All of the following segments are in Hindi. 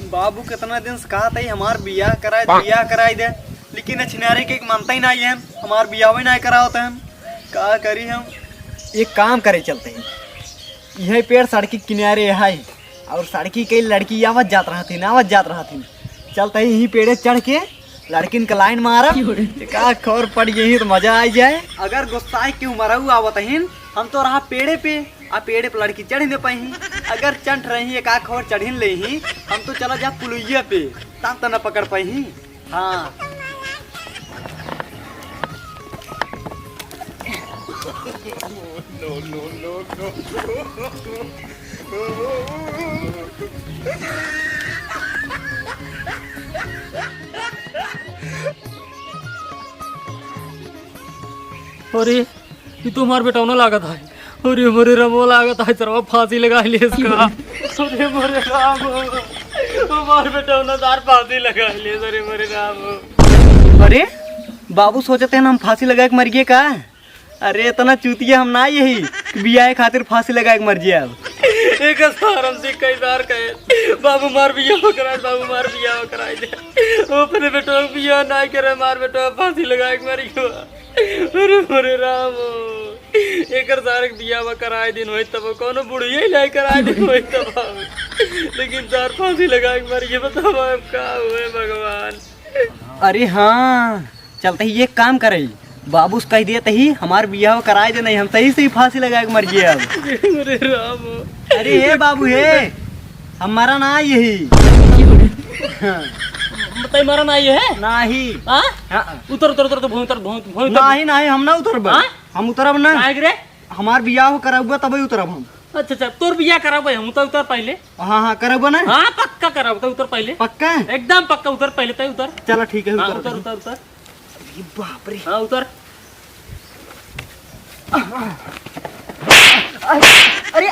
बाबू कितना दिन से कहा था हमार बियाह कराई दे, लेकिन छिनारे के मानता ही नहीं है, हमार बियाह नहीं करा होता है। क्या करी हम? एक काम करे चलते हैं, यह पेड़ सड़क के किनारे है और सड़की कई लड़की आवत जात रहा थी। चलते ही यही पेड़े चढ़ के लड़किन का लाइन मारा, का खौर पड़ गई तो मजा आ जाए। अगर गुस्सा क्यों मरऊ आवत हिन, हम तो रहा पेड़े पे, पेड़े पे लड़की चढ़ नहीं पाई। अगर चढ़ रही एक खौर चढ़िन ले ही, हम तो चला जा पुलिया पे, तब तो न पकड़ पाई। हाँ अरे ये तो हमारे बेटा लागत है। अरे मोरे रमो लागत है, चरवा फांसी लगा ले इसका। अरे मोरे राम, हमारे बेटा दार फांसी लगा ले। अरे मोरे राम। अरे बाबू सोचते हैं हम फांसी लगा के मर गए का? अरे इतना चूतिया हम ना यही बियाह खातिर फांसी लगा के मर गया। एक सारम से कई बार कहे बाबू मार बियाह कराए, बाबू मार बियाह कराए दे। अपने बेटो बियाह ना करे, मार बेटो फांसी लगा के मर गया। अरे मोरे राम, एक सारे बियाह कराए दिन हो तब कोनो बुढ़िया ही लाई कराए दिन हो तब, लेकिन तार फांसी लगा के मर गया। बताओ अब क्या हुए भगवान। अरे हाँ, चलते ही एक काम करे, बाबू कह देते ही हमार बियाह कराए दे, नहीं हम सही से ही फांसी लगा के मर गया। अरे राम, अरे हे बाबू हे, हमारा ना यही बताइए मारा ना ये है नहीं। उतर उतर उतर तो भूमि उतर भूमि नहीं हम ना उतरब। हम उतरब ना, हमार बियाह कराऊगा तभी उतरब हम। अच्छा अच्छा, तोर बियाह कराबे हम तो उतर पहले। हाँ करब ना। हाँ पक्का कराब तो उतर पहले, पक्का एकदम पक्का उतर पहले तो उतर। चलो ठीक है उतर उतर उतर उतर। बाप रे, हाँ उतर। अरे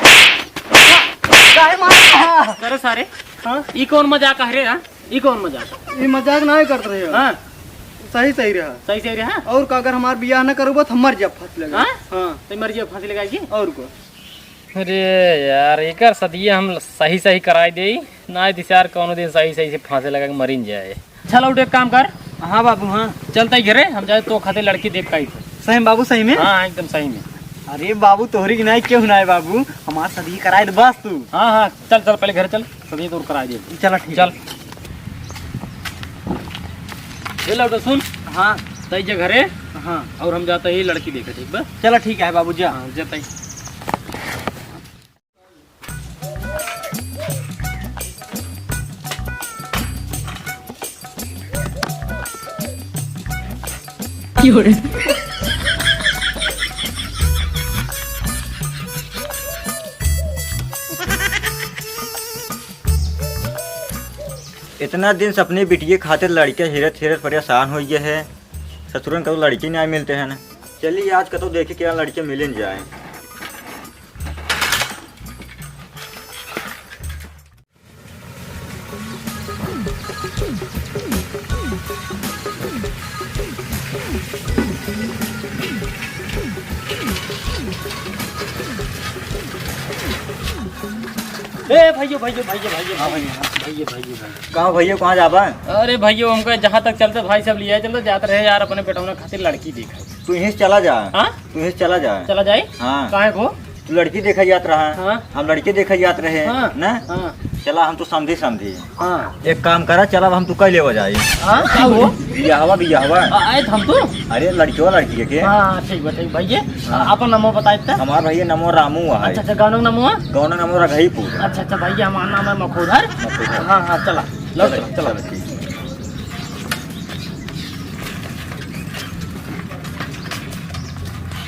काहे मार करे सारे। हाँ ये कौन मजाक है रे? ये कौन मजाक? ये मजाक ना करते रहे। हाँ सही सही रहा, सही सही रहा। और अगर हमार बियाह न करूँगा तो मर जा फांसी लगा। हाँ तो मर जा फांसी लगाएगी और को। अरे यार एक सदिया हम सही सही कराई दे ना दिशार कौन दिन सही सही से फांसी लगा के मरीन जाए। चलो उठ एक काम कर। हाँ बाबू हाँ चलता ही घरे हम जाए तो खाते लड़की देख का ही। सही बाबू सही में? हाँ एकदम सही में। अरे बाबू तोहरी नहीं क्यों ना है बाबू, हमार सदी कराए बस तू। हाँ हाँ चल चल पहले घर चल, सदी तो करा दे। चलो ठीक चल ये लौटो सुन। हाँ तई जे घरे। हाँ और हम जाते ही लड़की देखे ठीक बस। चलो ठीक है बाबू जा। हाँ जाता ही। इतना दिन से अपनी बिटिया खातिर लड़के हिरत हिरत परेशान हो गए है। ससुरन कतो लड़की नहीं मिलते हैं ना। चलिए आज कतो देखे क्या लड़के मिल जाए। भाइयों भाइयों भाइयों भाइयों हाँ भाइयों भाइयों भाइयों कहाँ भैया कहाँ जाबा? अरे भाइयों हमको जहाँ तक चलते भाई सब लिया चलो जाते रहे यार, अपने बेटों ने खातिर लड़की देखा। तू यहीं से चला जा। हाँ तू यहीं से चला जा। चला जाए। हाँ काहे को? तू लड़की देखा जात रहा। हाँ हम लड़के देखा जात रहे ना। हाँ चला हम तो समझी हाँ एक काम करा, चला हम तू कल ले जाए। हाँ क्या हो? बियाहवा आए हम तो। अरे लड़कियों लड़की के। हाँ ठीक बताइए भैया। आपन नंबर बताए थे? हमार भैया नमो रामू है। अच्छा अच्छा गानों नंबर? गौना नमो रघईपुर। अच्छा अच्छा भैया हमारा नाम है मखोधर। हाँ हाँ चला लो चला।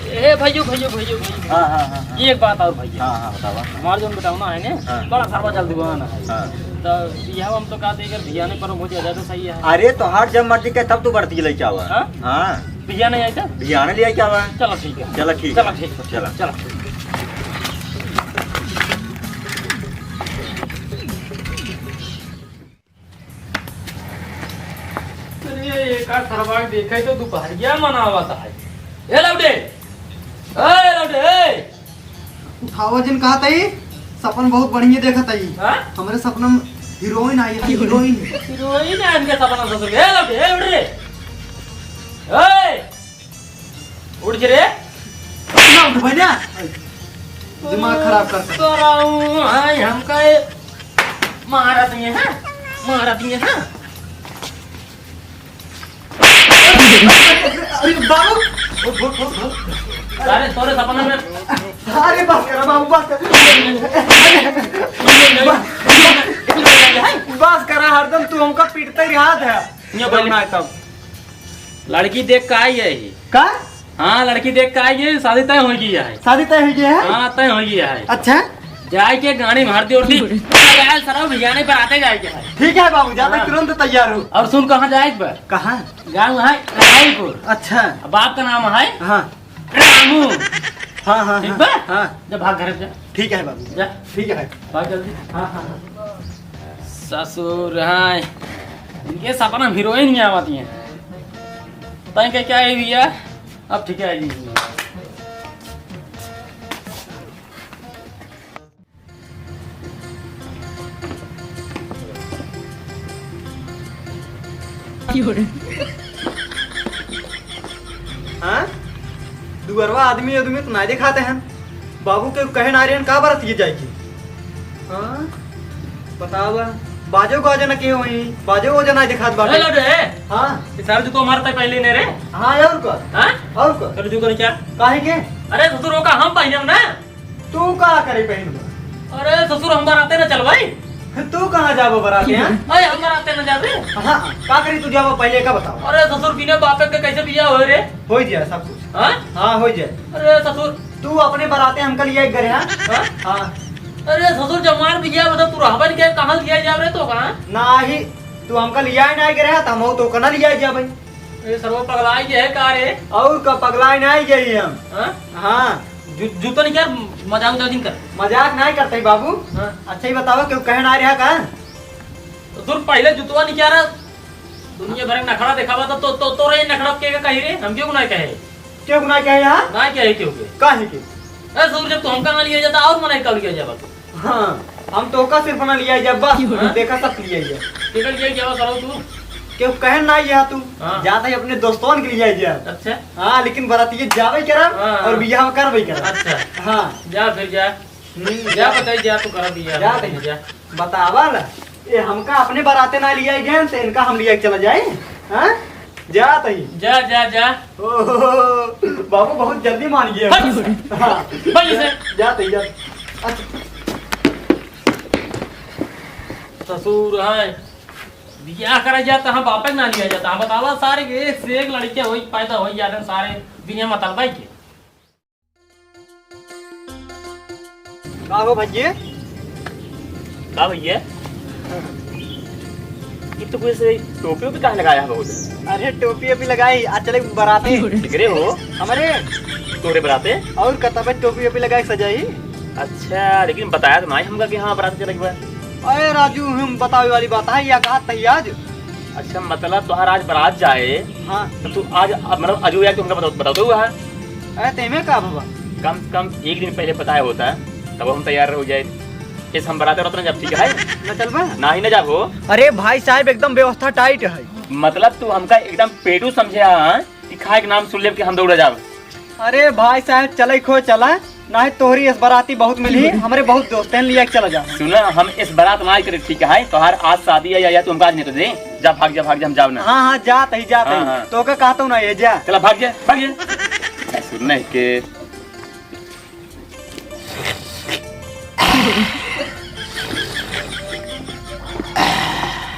ए भाइयों भाइयों भाइयों भाइयों हाँ हाँ हाँ एक बात और भैया। हाँ हाँ बतावा। हमारे जो बताओ ना है ना हाँ। बड़ा सारा जल्दी बनाना है। हाँ। तो यह हम तो कहते हैं भिया नहीं पर बहुत ज्यादा तो सही है। अरे तो हार जब मर्जी के तब तू बढ़ती ले क्या हुआ? हाँ? हाँ भिया नहीं आई तो भियाने लिया क्या हुआ? चलो ठीक है। चलो ठीक चलो है। ठीक है। चलो चलो देखे तो दोपहरिया मनावत है। ए लौटे ए लौटे ए उठावा जिन कहा तई सपन बहुत बढ़िया देखा तई। हाँ? हमारे सपना में हीरोइन आई है, हीरोइन। हीरोइन है इनके सपना ससुर के। उठ रे ओए उठ रे ना उठ भैया, दिमाग खराब करता है। कराऊं हाय हम काय महाराज ये हैं, महाराज ये हैं। अरे बाबू, उठ उठ उठ उठ। अरे तोरे सपना में अरे बस कर बाबू, बस कर। बस करा, हरदम तू हमका पीटते ही रहा है। ये बोलना है तब लड़की देख के आई है ये। का हाँ लड़की देख के आई है, शादी तय हो गई है। शादी तय हो गया है? हाँ तय हो गया है। अच्छा जाए के गाड़ी मार दी उड़ती यार सर भैया ने पर आते जाएंगे। ठीक है बाबू, जाते तुरंत तैयार हो। और सुन कहाँ जाए पर कहाँ? गाँव है रायपुर। अच्छा बाप का नाम है हाँ रामू। हाँ हाँ ठीक बा? हाँ जा भाग घर जा, ठीक है बाबू, जा ठीक है। भाग जल्दी। हाँ हाँ ससुर हाँ इनके सपना में हीरोइन ही आती है। तय के क्या है भैया, अब ठीक है जी। हाँ दुअरवा आदमी आदमी तो नहीं दिखाते हैं। बाबू के कहे नारियन का बरत ये जाएगी। हाँ बतावा, बाजो को आजना के वही बाजो को जना दिखात बाटे। हेलो रे हाँ सर जो तो मारता पहले ने रे। हाँ और को हाँ और को कर जो कर क्या। काहे के अरे ससुर का हम पहने ना। तू का करे पहन? अरे ससुर हम बनाते ना चल भाई। तू कहाँ जाबो बराते हैं? अरे हम बनाते ना जाते। हाँ का करी तू जाबो पहले का बताओ। अरे ससुर बिना बापे के कैसे बिया हो रे। हो जाए सब कुछ। हाँ हाँ हो जाए। अरे ससुर तू अपने बराते हमका लिया एक घरे। हाँ हाँ हाँ अरे ससुर जमार बिया बता तू रहबन के कहाँ लिया जा रे तो कहाँ। नाही तू हमका लिया ही नहीं करे तो हम तो कना लिया जा भाई। ये सर्व पगलाई के है का रे। और का पगलाई नहीं गई हम। हाँ हाँ जूतो नहीं यार मजाक उजाक नहीं कर। मजाक नहीं करते बाबू। हाँ अच्छा ही बताओ क्यों कहे ना रहा का? ससुर पहले जुतवा नहीं क्या रहा दुनिया भर में नखड़ा देखा था तो रे नखड़ा के कही रे हम क्यों ना कहे। क्यों ना कहे यहाँ? ना कहे क्यों के काहे के? अरे ससुर जब तू हमका ना लिया जाता और मना कल लिया जाता। हाँ हम तो का सिर्फ ना लिया जब बस देखा सब लिया जा। टिकट लिया क्या करो तू। क्यों कहे ना यह तू हाँ। जाता ही अपने दोस्तों के लिए जा। अच्छा हाँ लेकिन बराती जावे करब हाँ। और बियाह करबे करब। अच्छा हाँ जा फिर जा जा बताई जा तू कर दिया जा दे। जा बतावा ला ये हमका अपने बराते ना लिया गए तो इनका हम लिया के चला जाए। हाँ जा तही जा जा जा ओहो बाबू बहुत जल्दी मान गया। हाँ भाई से जा तही जा। अच्छा ससुर है बियाह करा जाता हम वापस ना लिया जाता। हम बतावा सारे एक से एक लड़के होई पैदा हो जाते सारे बिना मतलब भाई के। का हो भैया? का भैया ये तो कोई से टोपी भी कहाँ लगाया है बहुत। अरे टोपी अभी लगाई आज चले बराते टिकरे हो हमारे तोरे बराते। और कतबे टोपी अभी लगाई सजाई। अच्छा लेकिन बताया तो नहीं हमका कि हाँ बराते चले गए। अरे राजू हम बतावे वाली बात है या कहा तही आज। अच्छा मतलब तुहार आज बारात जाए हाँ तो तू आज मतलब अजू या तुमका बता दो है। अरे तेमे का बाबा कम से कम एक दिन पहले बताया होता है तब हम तैयार हो जाए। इस हम बराते रहते जब ठीक है न चलबा ना ही न जाबो। अरे भाई साहब एकदम व्यवस्था टाइट है। मतलब तू हमका एकदम पेटू समझे हाँ कि खाए के नाम सुन ले कि हम दौड़ जाब। अरे भाई साहब चले खो चला ना है तोहरी इस बराती बहुत मिली हमारे बहुत दोस्त हैं लिया के चला जा। सुना हम इस बारात ना करे ठीक है तोहार आज शादी है या तू हमका आज नहीं तो दे जा भाग जा हम जाब ना। हाँ हाँ जा तही जा हाँ, हाँ। तही तो का कहता हूँ ना ये जा। चला भाग जा सुनना के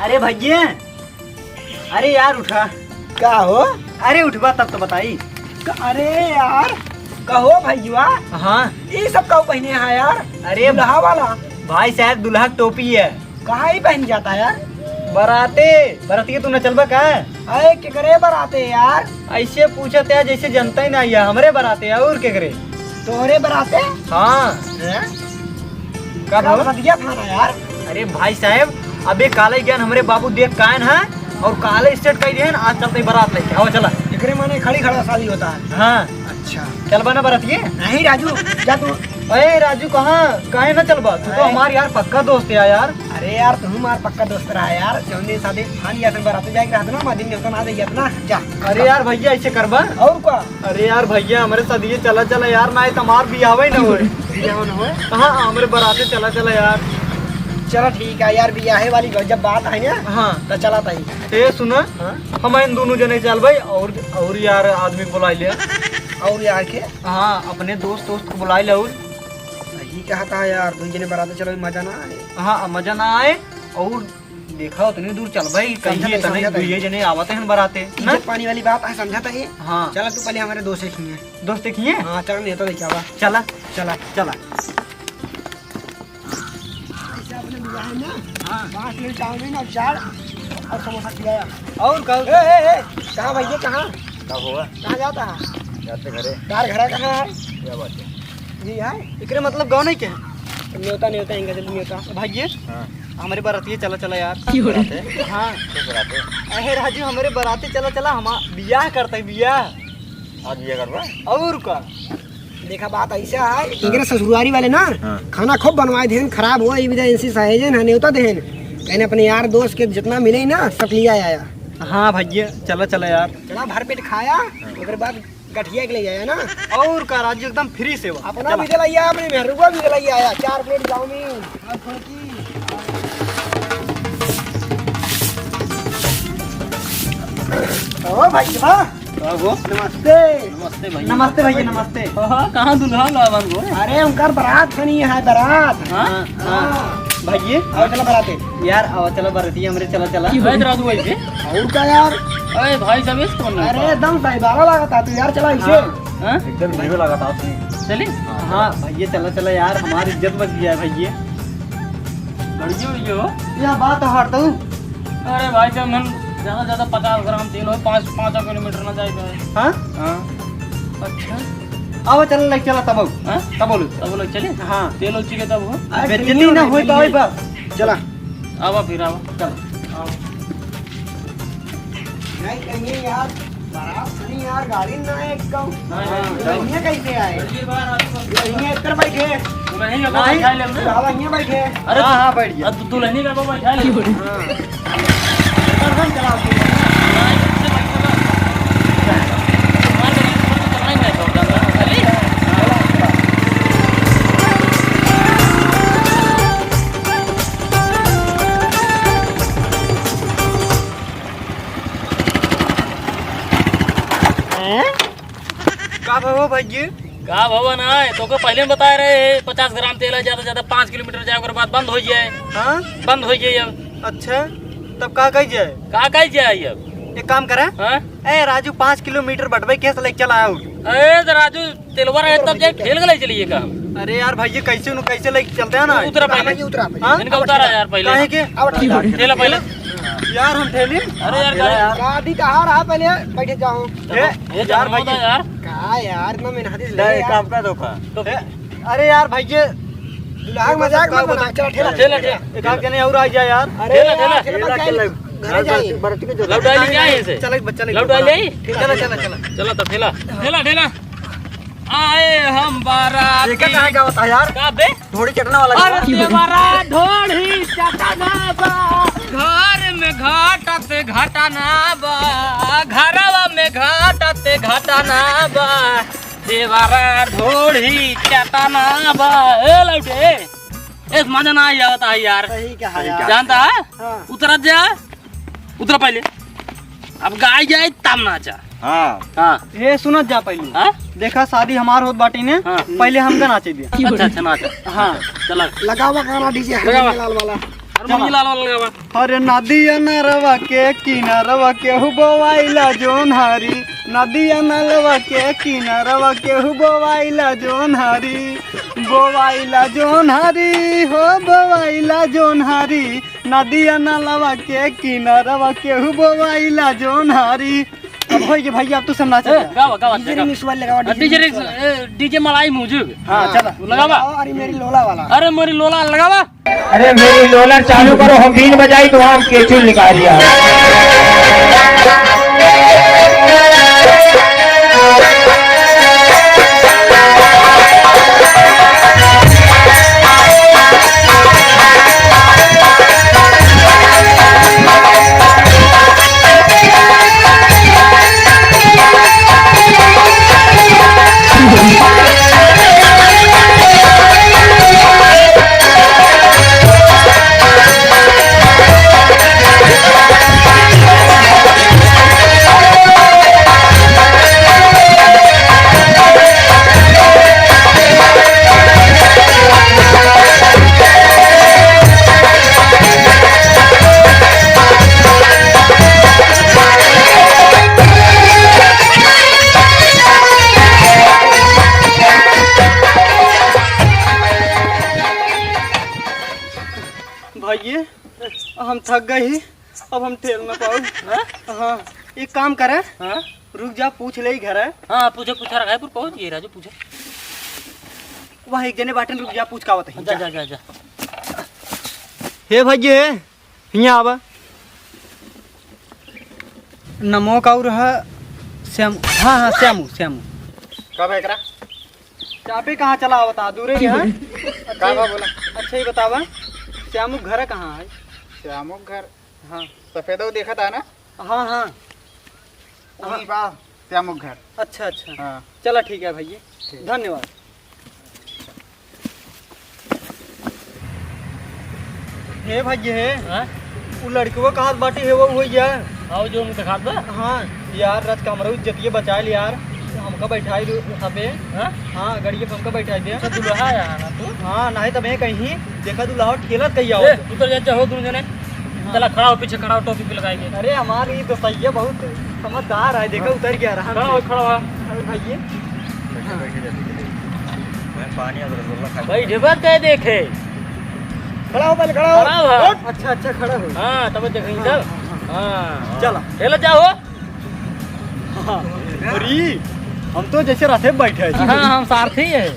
अरे भैया अरे यार उठा। क्या हो? अरे उठवा तब तो बताई। अरे यार कहो भैया। हाँ ये सब कहो पहने है यार। अरे दुल्हा वाला भाई साहब दुल्हा टोपी है कहाँ ही पहन जाता है यार। बराते बराती तू न चलबा का? अरे के करे बराते यार ऐसे पूछते है जैसे जनता ही नहीं है। हमरे बराते और के करे तोहरे बराते। हाँ का दिया था यार। अरे भाई साहब अबे काले ज्ञान हमारे बाबू देख कायन है और काले स्टेट कही दिए आज चलते बारात लेके आओ चला। एकरे माने खड़ी खड़ा शादी होता है। हाँ अच्छा चल बना बारात ये नहीं राजू जा तू अरे राजू कहाँ काहे ना चलबा तू तो हमार यार पक्का दोस्त है यार। अरे यार तुम हमार पक्का दोस्त रहा यार, जौने शादी हाँ लिया था बारात जाके रहता ना मादिन ने ना दे गया ना जा। अरे यार भैया ऐसे करबा। और क्या अरे यार भैया हमारे सदिये चला चला यार ना तुम्हार बियाह ना होए। हाँ हमारे बराते चला चला यार। चलो ठीक है यार, बियाहे वाली जब बात है ना हाँ तो चला था। ए सुना हम इन दोनों जने चल भाई और यार आदमी बुला लिया और यार के हाँ अपने दोस्त को बुला ले। और सही कहा था यार, दो जने बारात चलो मजा ना आए। हाँ मजा ना आए और देखा उतनी दूर चल भाई कहीं तने दुइये जने आवते हैं बराते ना। इज्जत पानी वाली बात है, समझा था ये। हाँ चला तू पहले हमारे दोस्त किए दोस्त देखिए। हाँ चल नहीं तो देखा हुआ चला चला चला। हाँ 5 प्लेट चाउमीन और 4 और समोसा खिलाया। और कल कहाँ भैया कहाँ कब होगा? कहाँ जाता है? जाते घरे। यार घर कहाँ है? क्या बात है? जी है इकरे मतलब गाँव नहीं क्या न्योता न्योता इंगा जल्दी न्योता भाई हाँ हमारे बराती चला चला यार। बराते? हाँ किस बराते? अरे राजू हमारे बराती चला चला हम बियाह करते हैं बियाह। आज ये करवा? और का देखा बात ऐसा है, इंगरे ससुरारी वाले ना हाँ। खाना खूब बनवाए देन, खराब हुआ इनसी सहेजन है न्योता देन कहने अपने यार दोस्त के जितना मिले ना सब लिया आया। हाँ भैया चला चला यार। चला भर पेट खाया उसके बाद गठिया के ले आया ना। और का राजू एकदम फ्री से वो अपना भी दिलाइया अपने मेहरुआ भी दिलाइया आया 4 प्लेट चाउमीन और फुल्की। ओ भाई नमस्ते। नमस्ते भाई। नमस्ते भैया नमस्ते। कहाँ दुल्हा लावन को? अरे उनका बारात खनी है बारात। हाँ हाँ भैया और चला बाराते यार आओ चलो बराती हमारे चला चला। राजू भाई से और क्या यार। अरे भाई सब इसको बोलना अरे एकदम साहिबारा लगा था तू यार, चला इसे। हाँ एकदम हीरो लगा था उसने। चले हाँ भैया चला चला यार हमारी इज्जत बच गया है भैया। लड़कियों यो यह बात हटता हूँ। अरे भाई साहब हम ज्यादा 50 ग्राम तेल हो 5 किलोमीटर ना जाए। हाँ हाँ अच्छा आओ चल लग चला तब हाँ तब बोलो तब लोग चले हाँ तेल हो चुके तब हो बेचनी ना हो पावे बस चला आवा फिर आवा चल नहीं कहीं यार बारात खनी यार, गाड़ी ना है एकदम। हाँ, ये कैसे आए? ये बार आजू ये इधर बैठे दुल्हनी का बाबा बैठा ले हमने। बाबा ये बैठे। अरे हाँ हाँ बैठ गया। अब दुल्हनी का बाबा बैठा ले हम चला का भाव भैया का भवन है तो को पहले बता रहे 50 ग्राम तेल है, ज्यादा 5 किलोमीटर जाए के बाद बंद हो जाए। हाँ बंद हो जाए अब अच्छा तब का कही जाए का कही जाए अब एक काम करे हाँ? ए राजू 5 किलोमीटर बटवे कैसे लेके चला आओ। अरे तो राजू तेलवा रहे तब जाए ठेल गए चलिए का अरे यार भैया कैसे नु कैसे लेके चलते हैं ना। उतरा पहले उतरा हाँ? इनका उतारा यार पहले काहे के अब ठेला पहले यार हम ठेली। अरे यार गाड़ी कहाँ रहा पहले बैठे जाओ। ये यार यार भैया यार कहा यार इतना मेहनत ले ले काम का धोखा। तो अरे यार भैया दुल्हा मजाक मत बना, चला ठेला ठेला ठेला एक आध जने और आ जा यार। अरे ठेला, ठेला, ठेला ठेला घर जाइए। बराती के जो लौट डाली क्या है इसे चल बच्चा लौट डाली चला चला चला चला तो ठेला ठेला ठेला आए हम बारात देखा कहाँ का होता है यार का बे थोड़ी चटना वाला अरे देवरा ढोढ़ी चटना बा घर में घाटते घटना बा घरवा में घाटते घटना बा देवरा ढोढ़ी चटना बा ए लौटे इस मजा ना आता है यार। सही कहा यार। जानता है हाँ। उतरा जा उतरा पहले अब गाय जाए तब नाचा। हाँ हाँ ए सुनत जा पहले हाँ देखा शादी हमार होत बाटी ने हाँ। पहले हमका नाचे दिया। अच्छा अच्छा नाचा हाँ चला लगा हुआ गाना डीजे लगावा। लाल वाला। मुंगी लाल वाला लगावा अरे नदिया नरवा के किनारवा के हुबवाइला जोन हारी नदिया नलवा के किनारवा के हुबवाइला जोन हारी बोवाइला जोन हारी हो बोवाइला जोन हारी नदिया नलवा के किनारवा के हुबवाइला जोन हारी। अब होई के भैया अब तू सब नाचा जा। गावा गावा डीजे मिक्स वाला लगावा डीजे मलाई मुझे हाँ चला लगावा अरे मेरी लोला वाला। अरे मोरी लोला लगावा अरे मेरी लोलर चालू करो, हम बीन बजाई तो हम केचुल निकाल दिया। हम थक गए ही, अब हम ठेल ना पाओ। हाँ एक काम करे, हाँ रुक जा पूछ ले घर है हाँ पूछो पूछा रायपुर पहुंच गए राजू पूछो। वहाँ एक जने बाटन रुक जा पूछ का होता जा जा जा जा हे भैया यहाँ आवा नमो का रहा श्याम। हाँ हाँ श्यामू श्यामू कब है करा चापे कहाँ चला बता दूर ही है। का बोला अच्छा ही बतावा श्यामू घर कहाँ है? श्यामो घर हाँ सफेदो देखा था ना हाँ हाँ वहीं बा श्यामो घर। अच्छा अच्छा हाँ चला ठीक है भैया धन्यवाद। हे भैया है हाँ वो लड़कवा कहाँ बाटी है वो हुई यार। आओ जो मुझे खात बा। हाँ यार रात कमरा इज्जतिये बचाए ले यार, हमका बैठाई हबे। हाँ हाँ गाड़िए पे हमका बैठाई दे। अच्छा दुल्हा यार ना तू हाँ नहीं तो मैं कहीं देखा दुल्हा ठेलत कहीं आओ। ए उधर जा हो दोनों जने चला खड़ा हो पीछे खड़ा हो टोपी पे लगाएंगे। अरे हमारे ये तो सही है बहुत समझदार है देखा उतर गया रहा। खड़ा हो खड़ा हो भैया पानी और रसगुल्ला खा भाई ढेबर कह देखे खड़ा हो पहले खड़ा खड़ा हो। हो। अच्छा अच्छा खड़ा हो। हाँ तब देखेंगे तब। हाँ चला चलो जाओ। हाँ अरे हम तो जैसे रथे बैठे हैं। हाँ हम सारथी है।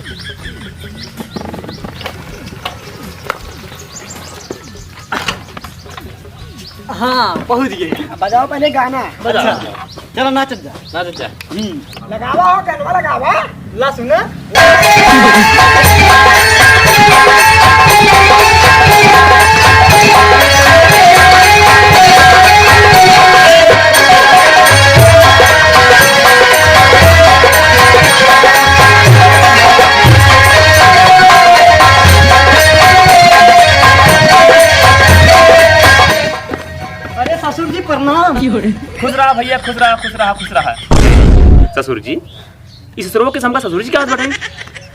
हाँ पहुँच गए। बजाओ पहले गाना। बजा चलो नाच जा। ना जा लगावा हो गनवा लगावा। ला सुना अरे ससुर जी प्रणाम। खुश रहा भैया खुश रहा खुश रहा खुश रहा। ससुर जी इस ससुरवा के हमका ससुर जी क्या बात बताई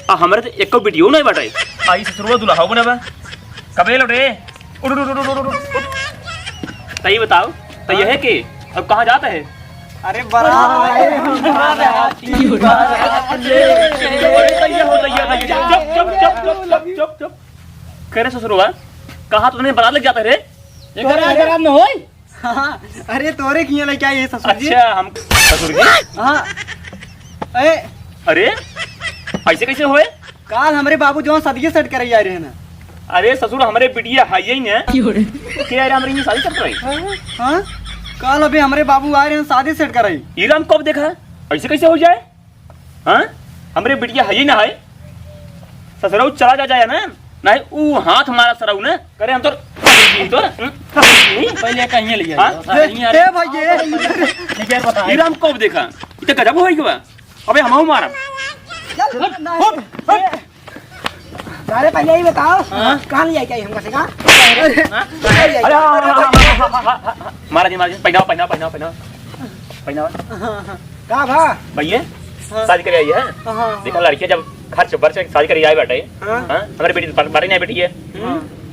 आ हमारे तो एक वीडियो नहीं बताई आ इस ससुरवा दुल्हा बने बा कबे लौटे उड़ उड़ उड़ उड़ उड़ तई बताओ तई है के अब कहाँ जाता है? अरे बराबर कह रहे ससुरवा कहाँ तुमने बारात लग जाता है रे? खराब न होई। हाँ अरे तोरे किए लेके आए ये ससुर जी। अच्छा हम ससुर जी हाँ ए अरे ऐसे कैसे हुए? काल हमारे बाबू जो सदिये सेट करे जा रहे हैं ना। अरे ससुर हमारे बिटिया है ही ने के यार हमारी ये शादी कर रही। हाँ काल अभी हमारे बाबू आ रहे हैं शादी सेट कराई। ये राम कब देखा ऐसे कैसे हो जाए? हाँ हमारे बिटिया है ही ना है ससुराल चला जाए ना नहीं ऊ हाथ हमारा सराऊ ना करे हम तो पहले कहीं ले हाँ? ए भैया ये राम कब देखा इतना गजब हो गया अबे हम मारा अरे पहले ही बताओ कहाँ ले जाए हमका से कहाँ? महाराज जी पहनाओ पहनाओ पहनाओ पहनाओ पहनाओ कहाँ भा? भैया शादी करे आई है देखा लड़कियां जब खर्च वर्ष शादी करे आई बाटे हमारे बेटी बाटे नहीं बेटी है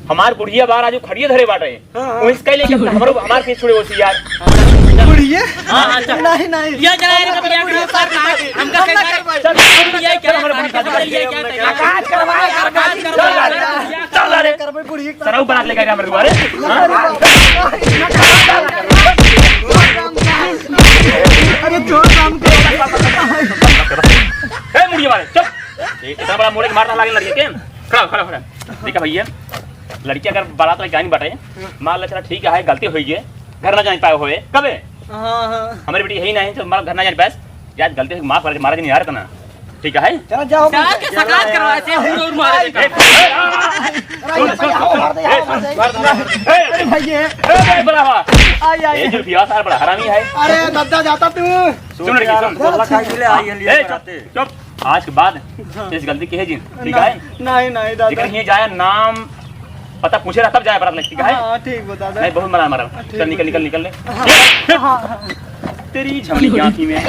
हमार बुढ़िया बाहर आज खड़िए धरे बाटे वो इसका लेके हमारे पीछे छोड़े होती यार बुढ़िए हाँ नहीं नहीं या जरा इनका बिया करो सर हमका ये क्या काज करवाए चल रे करबे बुढ़िए सराऊ बना लेके हमारे दुआरे अरे जो काम ए मुड़िया वाले चुप इतना बड़ा मोड़े मारना लागे लड़के के खड़ा खड़ा खड़ा देखा भैया लड़की अगर बारात लेके आनी बाटे मान लो चला ठीक है गलती हुई है घर ना जान पाए हुए कबे हमारी बेटी है ही नहीं तो हमारा घर ना जान पाए यार गलती से माफ कर महाराज नहीं आ रहा था ना ठीक है चलो जाओ। के सकात करवाए से हम और मारे भैया ये जुल्फिया सार बड़ा हरामी है। अरे दद्दा जाता तू सुन लड़की सुन गोला खाई के लिए आई है लिए जाते चुप आज के बाद इस गलती की है जी ठीक है नहीं नहीं दादा लेकिन ये जाए नाम पता पूछे रहा तब जाए बारात लग ठीक है हाँ ठीक बता दे नहीं बहुत मरा मरा चल निकल निकल निकल ले तेरी झमली की आंखी में